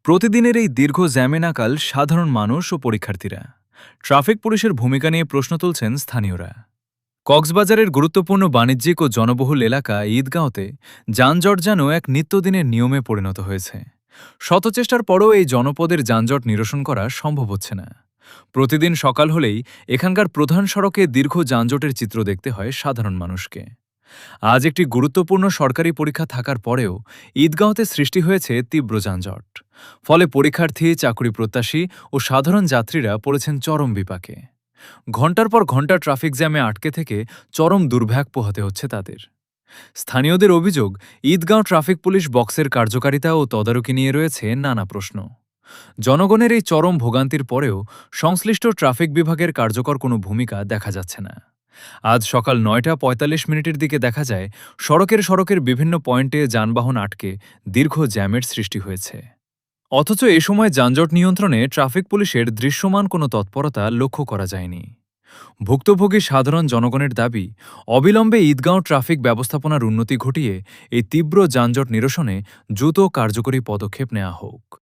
প্রতিদিনের এই দীর্ঘ জ্যামে নাকাল সাধারণ মানুষ ও পরীক্ষার্থীরা ট্রাফিক পুলিশের ভূমিকা নিয়ে প্রশ্ন তুলছেন স্থানীয়রা। কক্সবাজারের গুরুত্বপূর্ণ বাণিজ্যিক ও জনবহুল এলাকা ঈদগাঁওতে যানজট যেন এক নিত্যদিনের নিয়মে পরিণত হয়েছে। শত চেষ্টার পরও এই জনপদের যানজট নিরসন করা সম্ভব হচ্ছে না। প্রতিদিন সকাল হলেই এখানকার প্রধান সড়কে দীর্ঘ যানজটের চিত্র দেখতে হয় সাধারণ মানুষকে। আজ একটি গুরুত্বপূর্ণ সরকারি পরীক্ষা থাকার পরেও ঈদগাঁওতে সৃষ্টি হয়েছে তীব্র যানজট। ফলে পরীক্ষার্থী, চাকরি প্রত্যাশী ও সাধারণ যাত্রীরা পড়েছেন চরম বিপাকে। ঘণ্টার পর ঘণ্টা ট্রাফিক জ্যামে আটকে থেকে চরম দুর্ভোগ পোহাতে হচ্ছে তাদের। স্থানীয়দের অভিযোগ, ঈদগাঁও ট্রাফিক পুলিশ বক্সের কার্যকারিতা ও তদারকি নিয়ে রয়েছে নানা প্রশ্ন। জনগণের এই চরম ভোগান্তির পরেও সংশ্লিষ্ট ট্রাফিক বিভাগের কার্যকর কোনো ভূমিকা দেখা যাচ্ছে না। আজ সকাল ৯:৪৫ দিকে দেখা যায় সড়কের বিভিন্ন পয়েন্টে যানবাহন আটকে দীর্ঘ জ্যামের সৃষ্টি হয়েছে। অথচ এ সময় যানজট নিয়ন্ত্রণে ট্রাফিক পুলিশের দৃশ্যমান কোনো তৎপরতা লক্ষ্য করা যায়নি। ভুক্তভোগী সাধারণ জনগণের দাবি, অবিলম্বে ঈদগাঁও ট্রাফিক ব্যবস্থাপনার উন্নতি ঘটিয়ে এই তীব্র যানজট নিরসনে দ্রুত কার্যকরী পদক্ষেপ নেওয়া হোক।